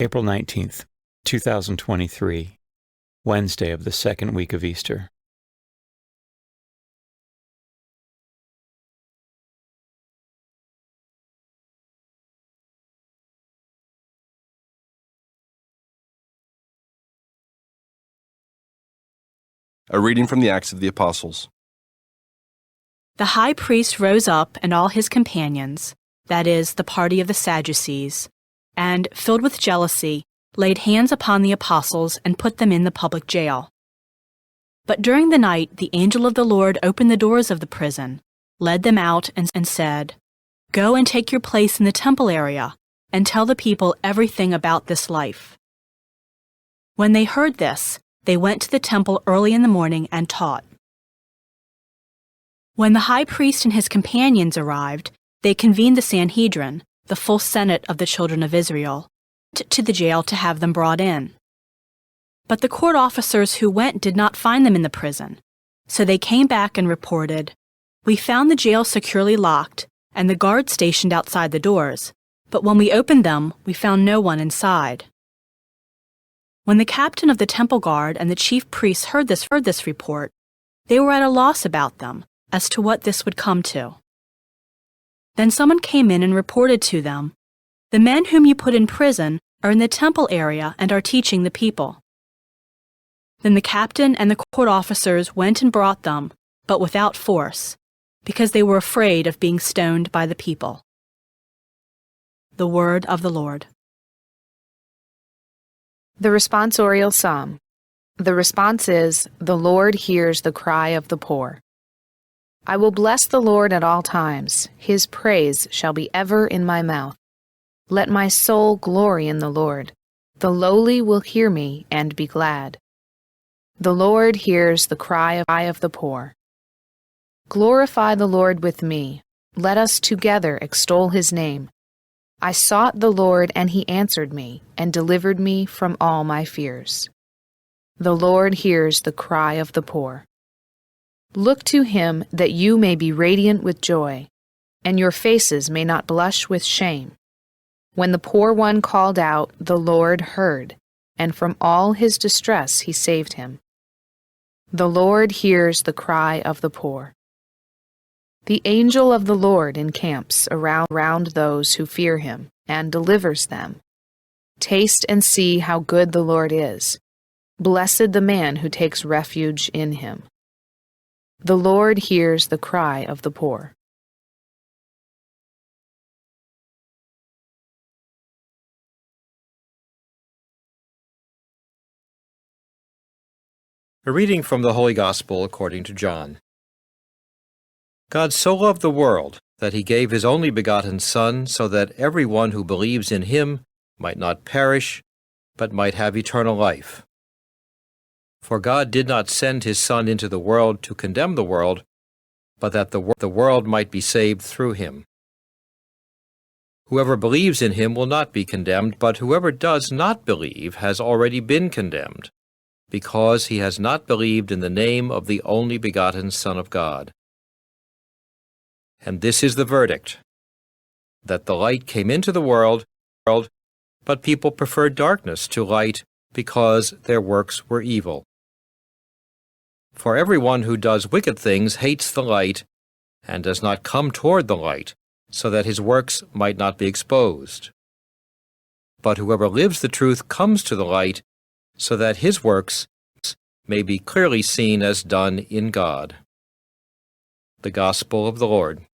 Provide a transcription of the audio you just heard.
April 19th, 2023, Wednesday of the second week of Easter. A reading from the Acts of the Apostles. The high priest rose up and all his companions, that is, the party of the Sadducees, and, filled with jealousy, laid hands upon the apostles and put them in the public jail. But during the night the angel of the Lord opened the doors of the prison, led them out, and said, "Go and take your place in the temple area, and tell the people everything about this life." When they heard this, they went to the temple early in the morning and taught. When the high priest and his companions arrived, they convened the Sanhedrin, the full Senate of the children of Israel, to the jail to have them brought in. But the court officers who went did not find them in the prison, so they came back and reported, "We found the jail securely locked and the guards stationed outside the doors, but when we opened them, we found no one inside." When the captain of the temple guard and the chief priests heard this report, they were at a loss about them, as to what this would come to. Then someone came in and reported to them, "The men whom you put in prison are in the temple area and are teaching the people." Then the captain and the court officers went and brought them, but without force, because they were afraid of being stoned by the people. The word of the Lord. The responsorial psalm. The response is, "The Lord hears the cry of the poor." I will bless the Lord at all times. His praise shall be ever in my mouth. Let my soul glory in the Lord. The lowly will hear me and be glad. The Lord hears the cry of the poor. Glorify the Lord with me. Let us together extol his name. I sought the Lord, and he answered me, and delivered me from all my fears. The Lord hears the cry of the poor. Look to him that you may be radiant with joy, and your faces may not blush with shame. When the poor one called out, the Lord heard, and from all his distress he saved him. The Lord hears the cry of the poor. The angel of the Lord encamps around those who fear him, and delivers them. Taste and see how good the Lord is. Blessed the man who takes refuge in him. The Lord hears the cry of the poor. A reading from the Holy Gospel according to John. God so loved the world that he gave his only begotten Son, so that everyone who believes in him might not perish, but might have eternal life. For God did not send his Son into the world to condemn the world, but that the world might be saved through him. Whoever believes in him will not be condemned, but whoever does not believe has already been condemned, because he has not believed in the name of the only begotten Son of God. And this is the verdict, that the light came into the world, but people preferred darkness to light because their works were evil. For everyone who does wicked things hates the light and does not come toward the light, so that his works might not be exposed. But whoever lives the truth comes to the light, so that his works may be clearly seen as done in God. The Gospel of the Lord.